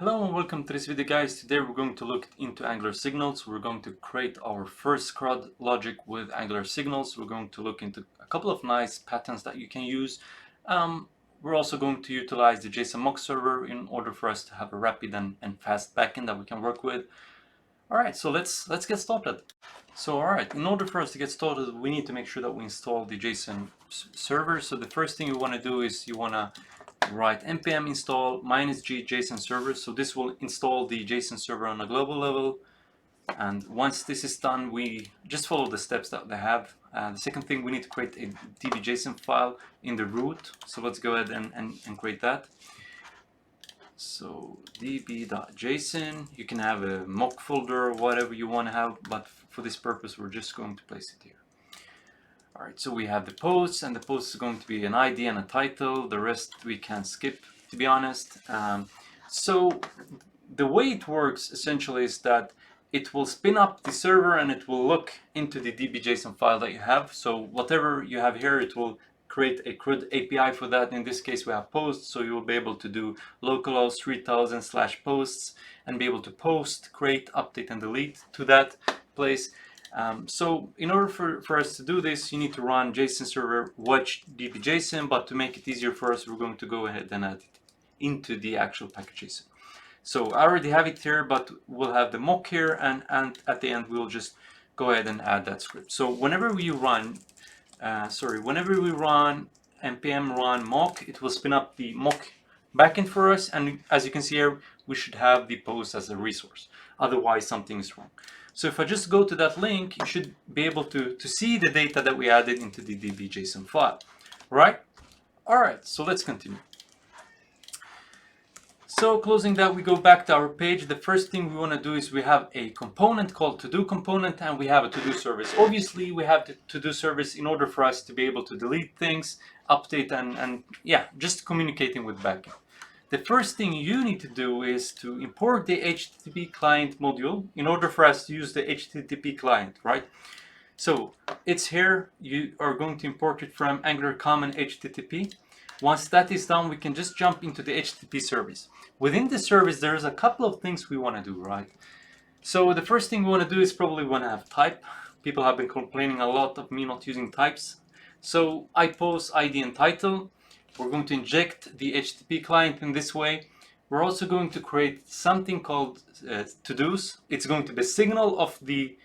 Hello and welcome to this video, guys. Today we're going to look into Angular signals. We're going to create our first CRUD logic with Angular signals. We're going to look into a couple of nice patterns that you can use. We're also going to utilize the Json mock server in order for us to have a rapid and fast backend that we can work with. Alright, so let's get started. So alright, in order for us to get started, we need to make sure that we install the Json server. So the first thing you want to do is you want to write npm install -g JSON server. So this will install the JSON server on a global level. And once this is done, we just follow the steps that they have. The second thing, we need to create a db.json file in the root. So let's go ahead and create that. So db.json, you can have a mock folder, whatever you want to have, but for this purpose, we're just going to place it here. All right, so we have the post, and the post is going to be an ID and a title. The rest we can skip, to be honest. So the way it works essentially is that it will spin up the server and it will look into the db.json file that you have. So whatever you have here, it will create a CRUD API for that. In this case, we have posts, so you will be able to do localhost 3000/posts and be able to post, create, update, and delete to that place. So in order for us to do this, you need to run JSON server watch db.json, but to make it easier for us, we're going to go ahead and add it into the actual package.json. So I already have it here, but we'll have the mock here, and at the end we'll just go ahead and add that script. So whenever we run npm run mock, it will spin up the mock backend for us, and as you can see here, we should have the post as a resource. Otherwise, something is wrong. So if I just go to that link, you should be able to see the data that we added into the db.json file, right? All right, so let's continue. So closing that, we go back to our page. The first thing we want to do is we have a component called to-do component, and we have a to-do service. Obviously, we have the to-do service in order for us to be able to delete things, update, and yeah, just communicating with backend. The first thing you need to do is to import the HTTP client module in order for us to use the HTTP client, right? So it's here. You are going to import it from Angular Common HTTP. Once that is done, we can just jump into the HTTP service. Within the service, there's a couple of things we want to do, right? So the first thing we want to do is probably want to have type. People have been complaining a lot of me not using types. So I post ID and title. We're going to inject the HTTP client in this way. We're also going to create something called to-dos. It's going to be a signal of the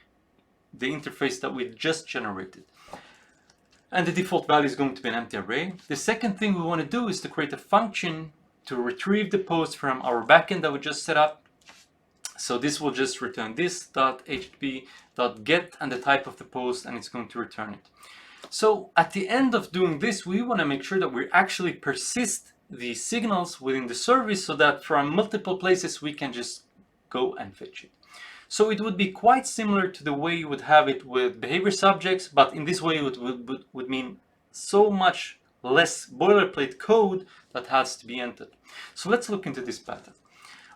interface that we just generated. And the default value is going to be an empty array. The second thing we want to do is to create a function to retrieve the post from our backend that we just set up. So this will just return this.http.get and the type of the post, and it's going to return it. So at the end of doing this, we want to make sure that we actually persist the signals within the service so that from multiple places we can just go and fetch it. So it would be quite similar to the way you would have it with behavior subjects, but in this way it would mean so much less boilerplate code that has to be entered. So let's look into this pattern.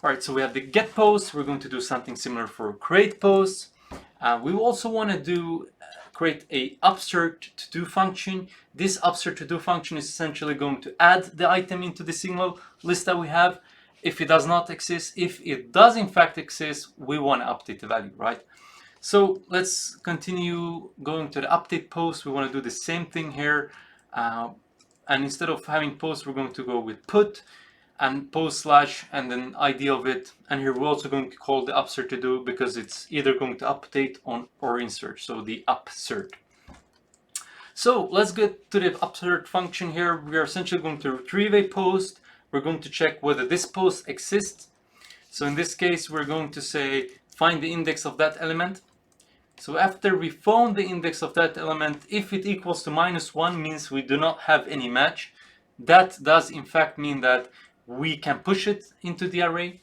All right, so we have the get post. We're going to do something similar for create posts. We also want to create a upsert to do function. This upsert to do function is essentially going to add the item into the signal list that we have. If it does not exist, if it does in fact exist, we want to update the value, right? So let's continue going to the update post. We want to do the same thing here. And instead of having post, we're going to go with put and post slash and then ID of it. And here we're also going to call the upsert to do because it's either going to update on or insert. So the upsert. So let's get to the upsert function here. We are essentially going to retrieve a post. We're going to check whether this post exists. So in this case, we're going to say find the index of that element. So after we found the index of that element, if it equals to -1 means we do not have any match. That does in fact mean that we can push it into the array.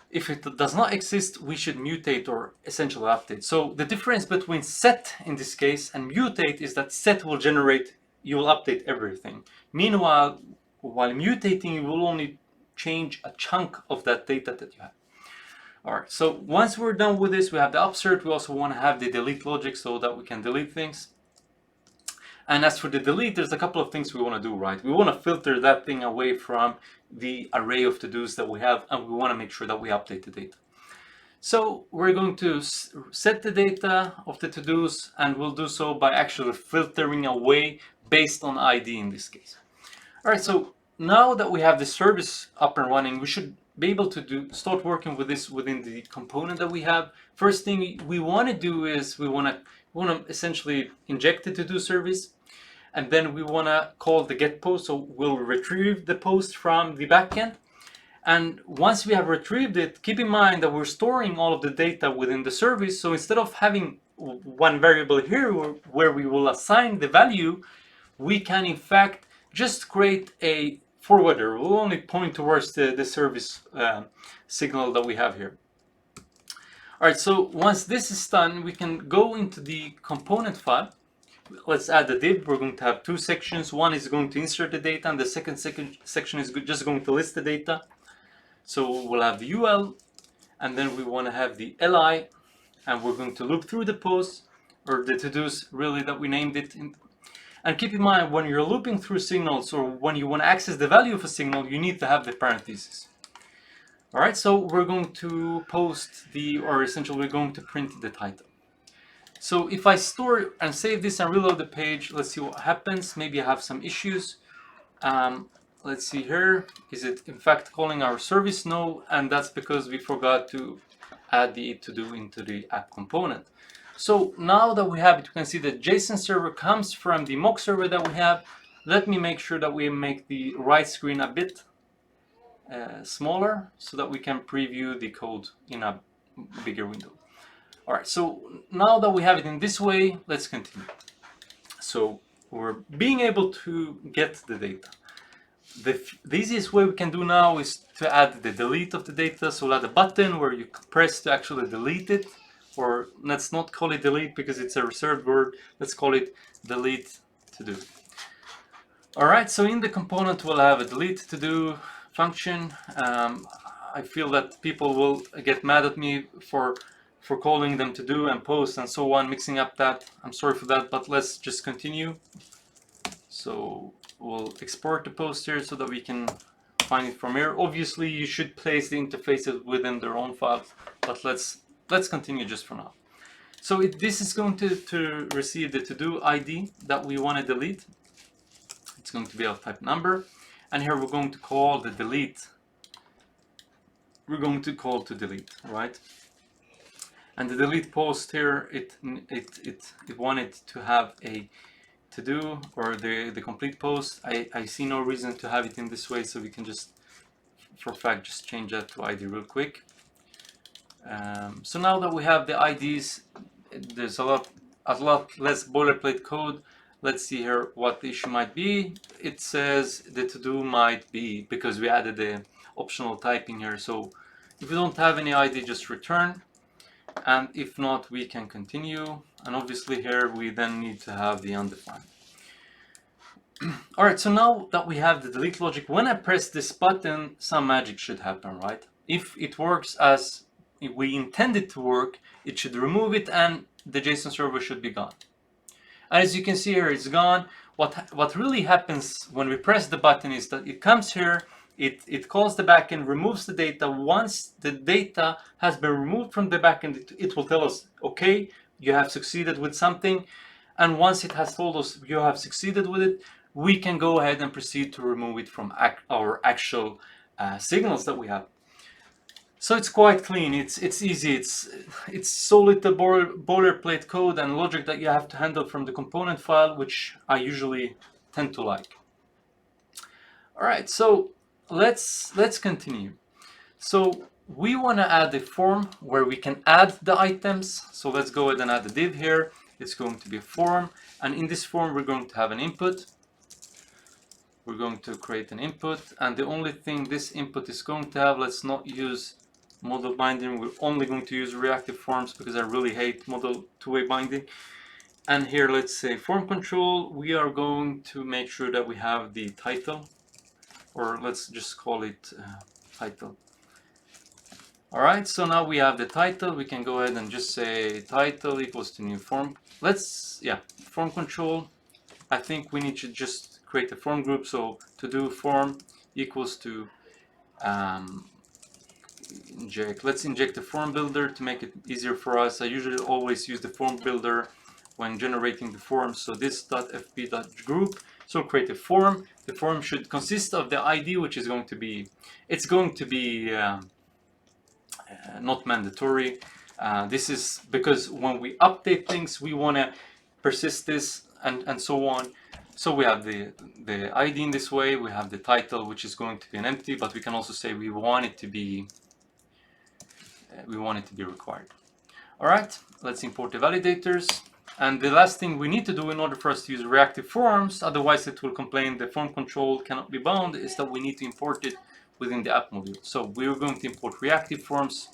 If it does not exist, we should mutate or essentially update. So the difference between set in this case and mutate is that set will generate, you will update everything. Meanwhile, while mutating, you will only change a chunk of that data that you have. All right, so once we're done with this, we have the upsert. We also want to have the delete logic so that we can delete things. And as for the delete, there's a couple of things we want to do, right? We want to filter that thing away from the array of to-dos that we have, and we want to make sure that we update the data. So we're going to set the data of the to-dos, and we'll do so by actually filtering away based on ID in this case. All right, so now that we have the service up and running, we should be able to start working with this within the component that we have. First thing we want to do is we want to essentially inject the to-do service, and then we want to call the get post. So we'll retrieve the post from the backend. And once we have retrieved it, keep in mind that we're storing all of the data within the service. So instead of having one variable here where we will assign the value, we can in fact just create a forwarder. We'll only point towards the service signal that we have here. All right, so once this is done, we can go into the component file. Let's add a div. We're going to have two sections. One is going to insert the data, and the second section is just going to list the data. So we'll have the UL, and then we want to have the LI, and we're going to loop through the posts, or the to-dos really that we named it. And keep in mind, when you're looping through signals, or when you want to access the value of a signal, you need to have the parentheses. All right, so we're going to post or essentially we're going to print the title. So if I store and save this and reload the page, let's see what happens. Maybe I have some issues. Let's see here. Is it in fact calling our service? No, and that's because we forgot to add the to-do into the app component. So now that we have it, you can see that JSON server comes from the mock server that we have. Let me make sure that we make the right screen a bit smaller so that we can preview the code in a bigger window. All right, so now that we have it in this way, let's continue. So we're being able to get the data. The easiest way we can do now is to add the delete of the data. So we'll add a button where you press to actually delete it, or let's not call it delete because it's a reserved word. Let's call it delete to do. All right, so in the component, we'll have a delete to do function. I feel that people will get mad at me for calling them to do and post and so on, mixing up that. I'm sorry for that, but let's just continue. So we'll export the post here so that we can find it from here. Obviously, you should place the interfaces within their own files, but let's continue just for now. So this is going to receive the to-do ID that we want to delete. It's going to be of type number, and here we're going to call the delete. We're going to call to delete, right? And the delete post here, it wanted to have a to do or the complete post. I see no reason to have it in this way, so we can just for a fact just change that to ID real quick. So now that we have the IDs, there's a lot less boilerplate code. Let's see here what the issue might be. It says the to do might be because we added the optional typing here. So if we don't have any ID, just return. And if not, we can continue. And obviously here we then need to have the undefined. All right, so now that we have the delete logic, when I press this button, some magic should happen, right? If it works as we intended to work, it should remove it and the JSON server should be gone. And as you can see here, it's gone. What really happens when we press the button is that it comes here, it calls the backend, removes the data. Once the data has been removed from the backend, it will tell us, okay, you have succeeded with something. And once it has told us you have succeeded with it, we can go ahead and proceed to remove it from our actual signals that we have. So it's quite clean, it's easy, it's so little boilerplate code and logic that you have to handle from the component file, which I usually tend to like. All right, so let's continue. So we want to add a form where we can add the items. So let's go ahead and add a div here. It's going to be a form, and in this form we're going to have an input. We're going to create an input, and the only thing this input is going to have, let's not use model binding. We're only going to use reactive forms because I really hate model two-way binding. And here, let's say form control, we are going to make sure that we have the title, or let's just call it title. All right, so now we have the title. We can go ahead and just say title equals to new form. Form control I think we need to just create a form group. So to do form equals to inject. Let's inject the form builder to make it easier for us. I usually always use the form builder when generating the form. So this.fb.group. So create a form. The form should consist of the ID, which is going to be, it's going to be not mandatory. This is because when we update things, we want to persist this and so on. So we have the ID in this way. We have the title, which is going to be an empty, but we can also say we want it to be required. All right, let's import the validators. And the last thing we need to do in order for us to use reactive forms, otherwise it will complain the form control cannot be bound, is that we need to import it within the app module. So we're going to import reactive forms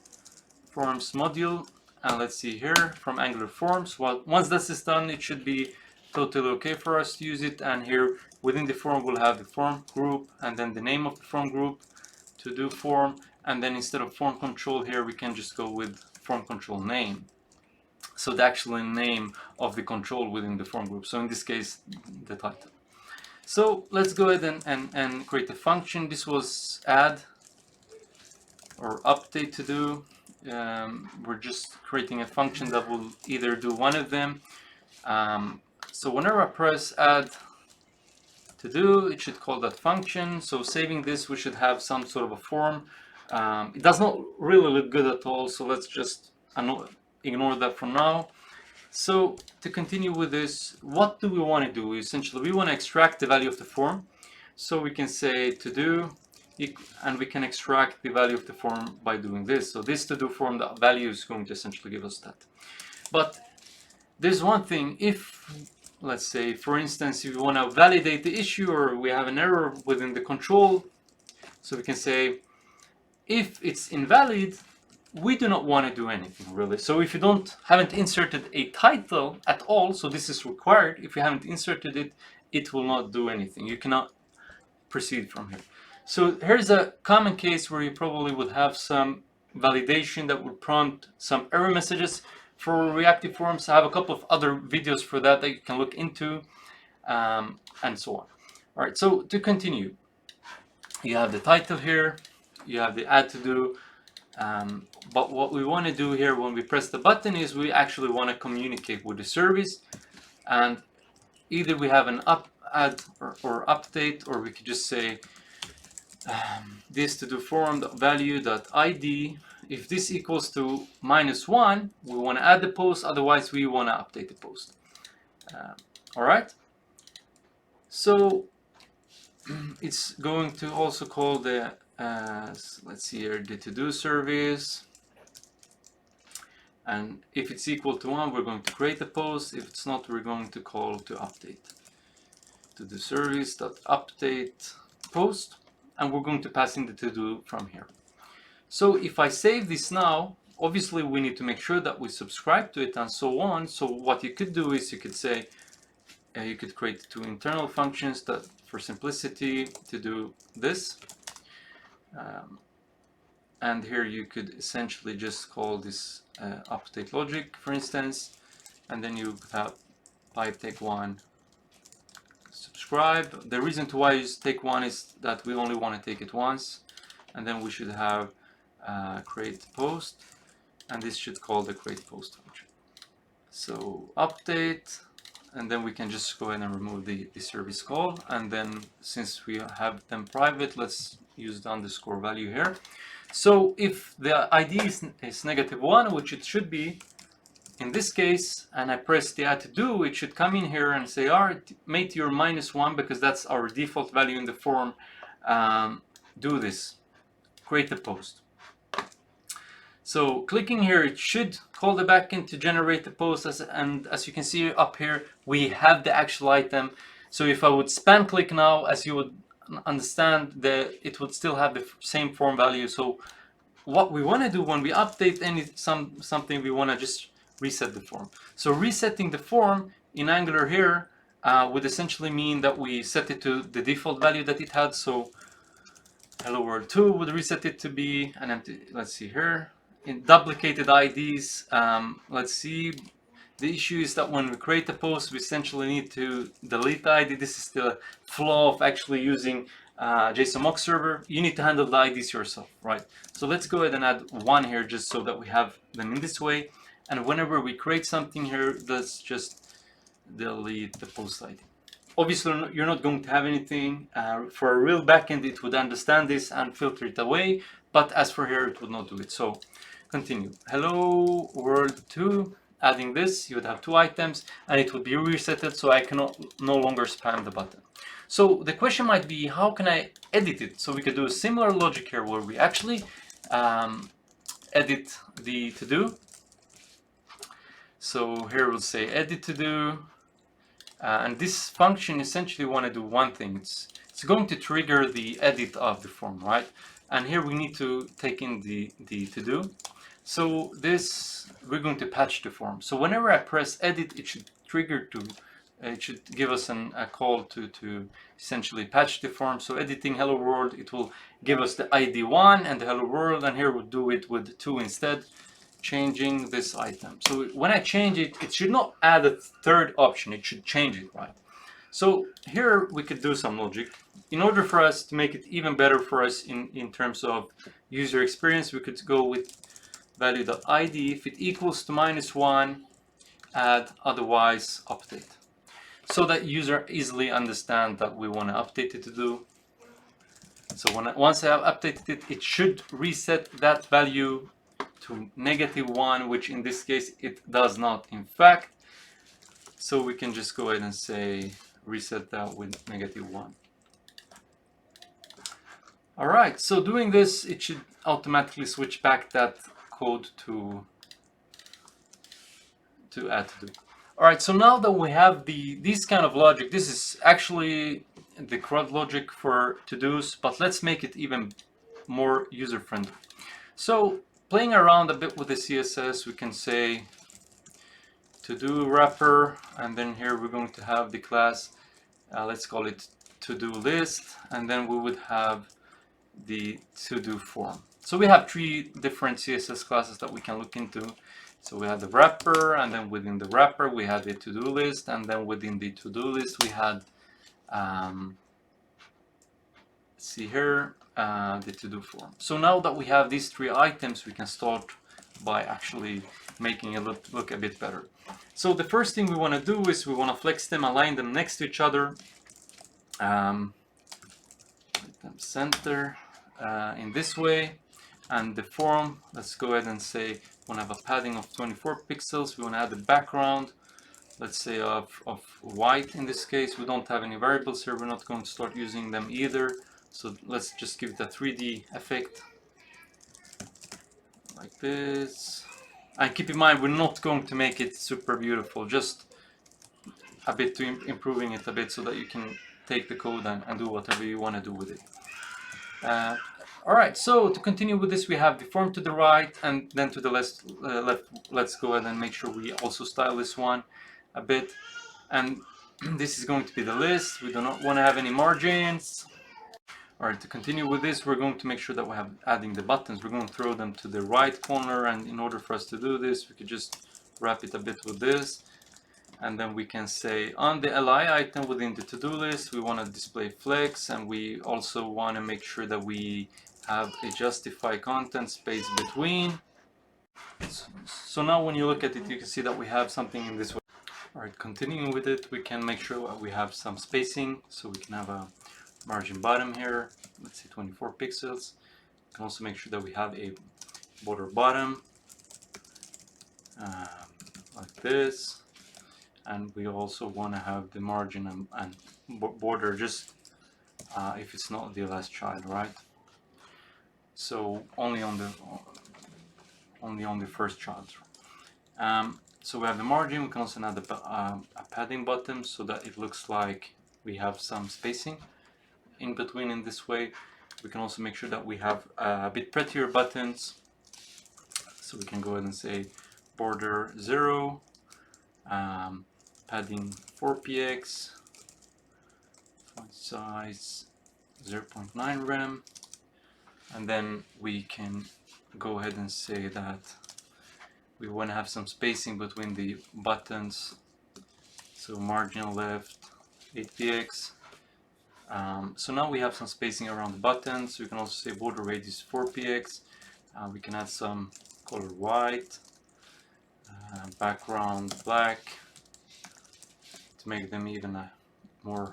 module, and let's see here from Angular Forms. Well, once this is done, it should be totally okay for us to use it. And here within the form, we'll have the form group and then the name of the form group, to do form, and then instead of form control here, we can just go with form control name. So the actual name of the control within the form group. So in this case, the title. So let's go ahead and create a function. This was add or update to do. We're just creating a function that will either do one of them. So whenever I press add to do, it should call that function. So saving this, we should have some sort of a form. It does not really look good at all, so let's just ignore that for now. So to continue with this, what do we want to do? Essentially, we want to extract the value of the form. So we can say to do, and we can extract the value of the form by doing this. So this to do form, the value is going to essentially give us that. But there's one thing, if let's say, for instance, if you want to validate the issue or we have an error within the control, so we can say, if it's invalid, we do not want to do anything really. So if you haven't inserted a title at all, so this is required, if you haven't inserted it, it will not do anything. You cannot proceed from here. So here's a common case where you probably would have some validation that would prompt some error messages. For reactive forms, I have a couple of other videos for that you can look into, and so on. All right, so to continue, you have the title here, you have the add to do, but what we want to do here when we press the button is we actually want to communicate with the service, and either we have an add or update, or we could just say this to do form value.id. If this equals to -1, we want to add the post, otherwise we want to update the post. All right, so it's going to also call the let's see here, the to-do service, and if it's equal to 1, we're going to create a post. If it's not, we're going to call to update, to the service.update post, and we're going to pass in the to-do from here. So if I save this now, obviously we need to make sure that we subscribe to it and so on. So what you could do is you could say, you could create 2 internal functions that, for simplicity, to do this. And here you could essentially just call this update logic, for instance, and then you have pipe take 1 subscribe. The reason to why you take 1 is that we only want to take it once, and then we should have create post, and this should call the create post function. So update, and then we can just go ahead and remove the service call, and then since we have them private, let's use the underscore value here. So if the ID is -1, which it should be in this case, and I press the add to do, it should come in here and say, all right, mate, you're -1 because that's our default value in the form. Do this, create a post. So clicking here, it should call the backend to generate the post, and as you can see up here, we have the actual item. So if I would span click now, as you would understand, that it would still have the same form value. So what we want to do when we update something, we want to just reset the form. So resetting the form in Angular here would essentially mean that we set it to the default value that it had. So hello world 2 would reset it to be an empty. Let's see here. In duplicated IDs, let's see, The issue is that when we create a post, we essentially need to delete the ID. This is the flaw of actually using JSON mock server. You need to handle the IDs yourself, right? So let's go ahead and add one here just so that we have them in this way. And whenever we create something here, let's just delete the post ID. Obviously, you're not going to have anything. For a real backend, it would understand this and filter it away. But as for here, it would not do it. So continue. Hello world 2. Adding this, you would have 2 items and it would be resetted, so I cannot no longer spam the button. So the question might be, how can I edit it? So we could do a similar logic here where we actually edit the to-do. So here we'll say edit to-do. And this function essentially want to do one thing. It's going to trigger the edit of the form, right? And here we need to take in the to-do. So this, we're going to patch the form. So whenever I press edit, it should trigger to, it should give us a call to essentially patch the form. So editing hello world, it will give us the ID 1 and the hello world, and here we'll do it with 2 instead, changing this item. So when I change it, it should not add a third option, it should change it, right? So here we could do some logic. In order for us to make it even better for us in terms of user experience, we could go with value.id. If it equals to -1, add, otherwise update. So that user easily understand that we want to update it to do. So once I have updated it, it should reset that value to -1, which in this case it does not in fact. So we can just go ahead and say reset that with -1. All right, so doing this, it should automatically switch back that code to add to do. All right, so now that we have this kind of logic, this is actually the CRUD logic for to-dos, but let's make it even more user-friendly. So playing around a bit with the CSS, we can say to-do wrapper, and then here we're going to have the class, let's call it to-do list, and then we would have the to-do form. So we have 3 different CSS classes that we can look into. So we had the wrapper, and then within the wrapper we had the to-do list, and then within the to-do list we had see here the to-do form. So now that we have these 3 items, we can start by actually making it look a bit better. So the first thing we want to do is we want to flex them, align them next to each other, let them center in this way. And the form, let's go ahead and say we want to have a padding of 24 pixels. We want to add a background, let's say of white in this case. We don't have any variables here, we're not going to start using them either. So let's just give it a 3D effect like this. And keep in mind, we're not going to make it super beautiful, just a bit to improving it a bit so that you can take the code and do whatever you want to do with it. All right, so to continue with this, we have the form to the right, and then to the left, let's go ahead and make sure we also style this one a bit. And this is going to be the list. We do not want to have any margins. All right, to continue with this, we're going to make sure that we have adding the buttons. We're going to throw them to the right corner, and in order for us to do this, we could just wrap it a bit with this. And then we can say on the li item within the to-do list, we want to display flex, and we also want to make sure that we have a justify content space between. So now when you look at it, you can see that we have something in this way. All right, continuing with it, we can make sure we have some spacing, so we can have a margin bottom here, let's say 24 pixels. We can also make sure that we have a border bottom like this. And we also want to have the margin and border just if it's not the last child, right? So only on the first child. So we have the margin. We can also add a padding button so that it looks like we have some spacing in between in this way. We can also make sure that we have a bit prettier buttons. So we can go ahead and say border 0. Padding 4px, font size 0.9 rem, and then we can go ahead and say that we want to have some spacing between the buttons. So margin left 8px. So now we have some spacing around the buttons. We can also say border radius 4px. We can add some color white, background black to make them even more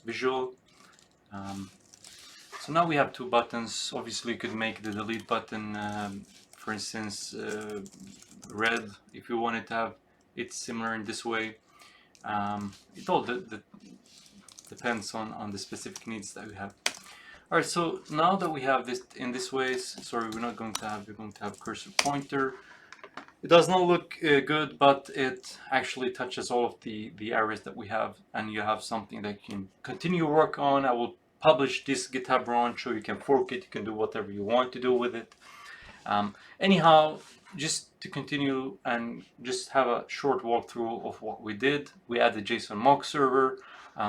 visual. So now we have two buttons. Obviously you could make the delete button, for instance, red if you wanted to have it similar in this way. It all depends on the specific needs that we have. Alright, so now that we have this in this way, sorry, we're going to have cursor pointer. It does not look good, but it actually touches all of the areas that we have, and you have something that you can continue work on. I will publish this GitHub branch, so you can fork it, you can do whatever you want to do with it. Anyhow, just to continue and just have a short walkthrough of what we did. We added JSON mock server.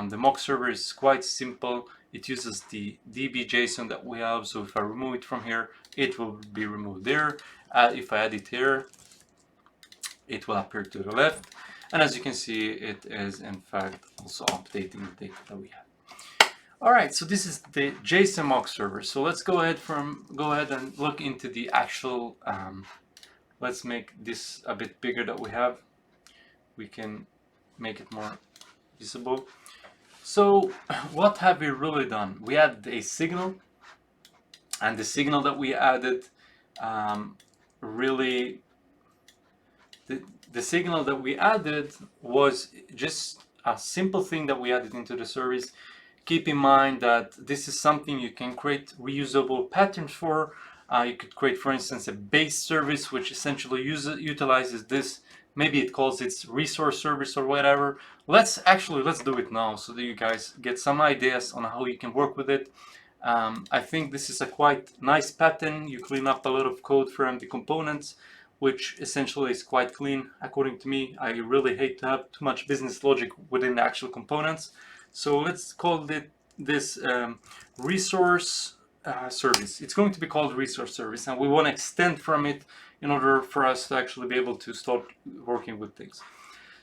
The mock server is quite simple. It uses the DB JSON that we have, so if I remove it from here, it will be removed there. If I add it here, it will appear to the left. And as you can see, it is in fact also updating the data that we have. Alright, so this is the JSON mock server. So let's go ahead and look into the actual, let's make this a bit bigger that we have. We can make it more visible. So what have we really done? We added a signal, and the signal that we added the signal that we added was just a simple thing that we added into the service. Keep in mind that this is something you can create reusable patterns for. You could create, for instance, a base service which essentially utilizes this. Maybe it calls it resource service or whatever. Let's do it now so that you guys get some ideas on how you can work with it. I think this is a quite nice pattern. You clean up a lot of code from the components, which essentially is quite clean according to me. I really hate to have too much business logic within the actual components. So let's call this resource service. It's going to be called resource service, and we want to extend from it in order for us to actually be able to start working with things.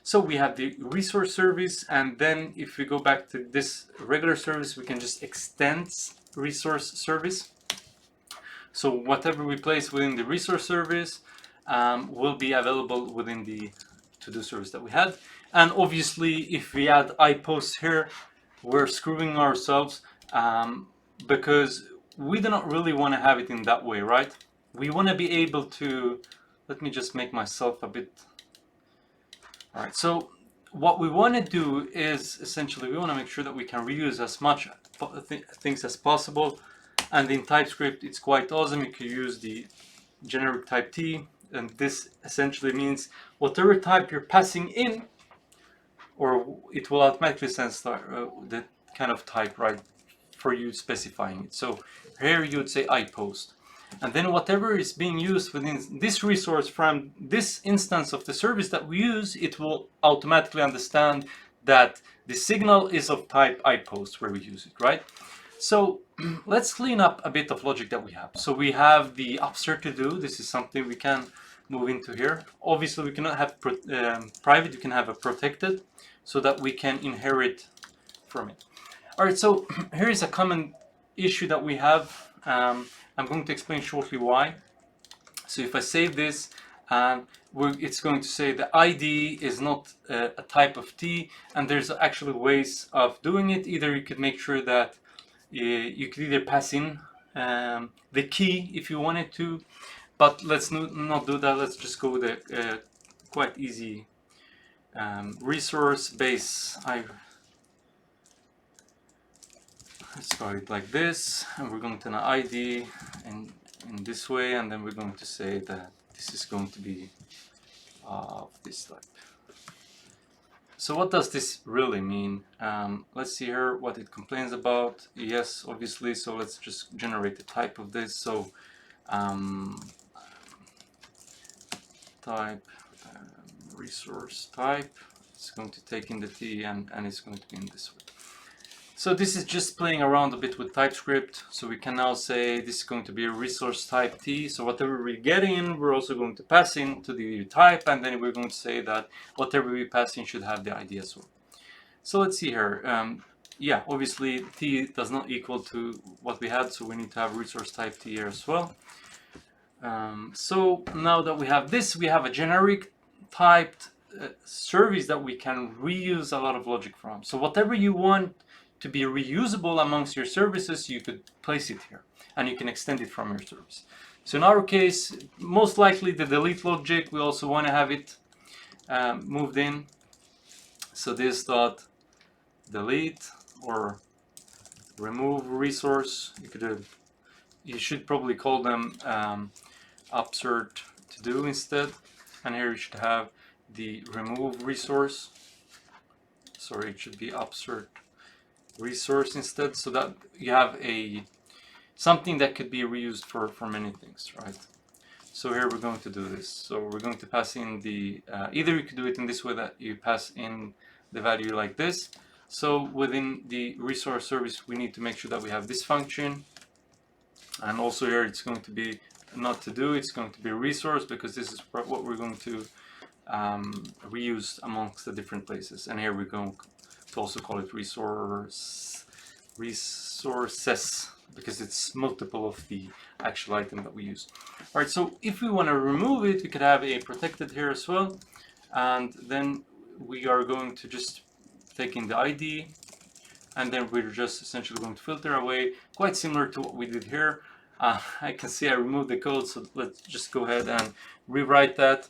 So we have the resource service, and then if we go back to this regular service, we can just extend resource service. So whatever we place within the resource service will be available within the to-do service that we had. And obviously, if we add iPost here, we're screwing ourselves because we do not really want to have it in that way, right? We want to be able to, let me just make myself a bit. All right, so what we want to do is essentially we want to make sure that we can reuse as much things as possible. And in TypeScript, it's quite awesome. You can use the generic type T, and this essentially means whatever type you're passing in, or it will automatically sense the kind of type, right, for you specifying it. So here you would say iPost, and then whatever is being used within this resource from this instance of the service that we use, it will automatically understand that the signal is of type iPost where we use it, right? So let's clean up a bit of logic that we have. So we have the upsert to do. This is something we can move into here. Obviously we cannot have private, you can have a protected so that we can inherit from it. All right, so here is a common issue that we have. I'm going to explain shortly why. So if I save this, it's going to say the ID is not a type of T, and there's actually ways of doing it. Either you could make sure that you could either pass in the key if you wanted to, but let's not do that. Let's just go with a quite easy resource base. Let's start it like this, and we're going to an ID in this way, and then we're going to say that this is going to be of this type. So what does this really mean? Let's see here what it complains about. Yes, obviously, so let's just generate the type of this. So type resource type, it's going to take in the T, and it's going to be in this way. So this is just playing around a bit with TypeScript. So we can now say this is going to be a resource type T. So whatever we get in, we're also going to pass in to the type, and then we're going to say that whatever we pass in should have the ID as well. So let's see here. Yeah, obviously T does not equal to what we had, so we need to have resource type T here as well. So now that we have this, we have a generic typed service that we can reuse a lot of logic from. So whatever you want to be reusable amongst your services, you could place it here, and you can extend it from your service. So in our case, most likely the delete logic, we also want to have it moved in. So this dot delete or remove resource, you should probably call them upsert to do instead, and here you should have the remove resource. Sorry, it should be upsert resource instead, so that you have something that could be reused for many things, right? So here we're going to do this. So we're going to pass in the either you could do it in this way, that you pass in the value like this. So within the resource service, we need to make sure that we have this function, and also here it's going to be not to do, it's going to be resource, because this is what we're going to reuse amongst the different places. And here we're going to also call it resources, because it's multiple of the actual item that we use. All right, so if we want to remove it, we could have a protected here as well, and then we are going to just take in the ID, and then we're just essentially going to filter away, quite similar to what we did here. I can see I removed the code, so let's just go ahead and rewrite that.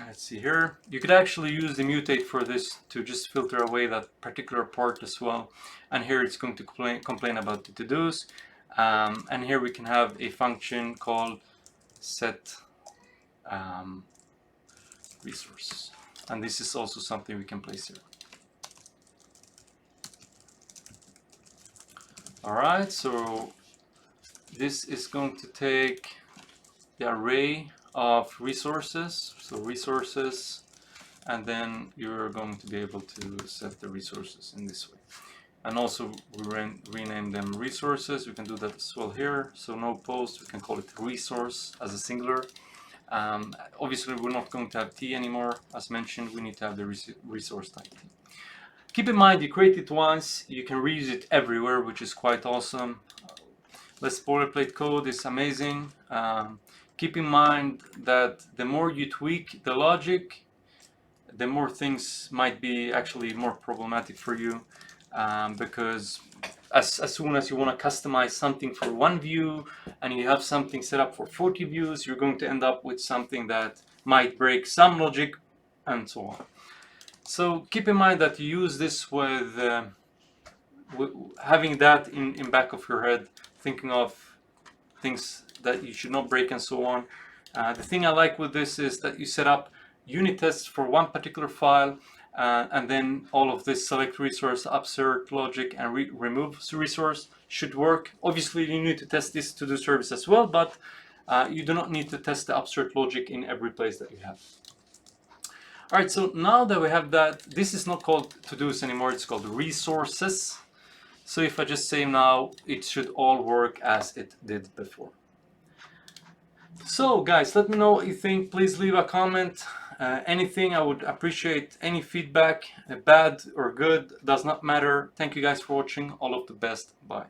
Let's see here. You could actually use the mutate for this to just filter away that particular part as well. And here it's going to complain about the to-dos. And here we can have a function called set resource. And this is also something we can place here. All right, so this is going to take the array of resources, so resources, and then you're going to be able to set the resources in this way. And also we rename them resources. We can do that as well here. So no post, we can call it resource as a singular. Obviously we're not going to have T anymore. As mentioned, we need to have the resource type T. Keep in mind, you create it once, you can reuse it everywhere, which is quite awesome. Less boilerplate code is amazing. Keep in mind that the more you tweak the logic, the more things might be actually more problematic for you, because as soon as you want to customize something for one view and you have something set up for 40 views, you're going to end up with something that might break some logic and so on. So keep in mind that you use this with having that in back of your head, thinking of things that you should not break and so on. The thing I like with this is that you set up unit tests for one particular file, and then all of this select resource, upsert logic, and remove resource should work. Obviously you need to test this to do service as well, but you do not need to test the upsert logic in every place that you have. All right, so now that we have that, this is not called to-dos anymore, it's called resources. So if I just say now, it should all work as it did before. So guys, let me know what you think. Please leave a comment. Anything, I would appreciate any feedback, bad or good, does not matter. Thank you guys for watching. All of the best. Bye.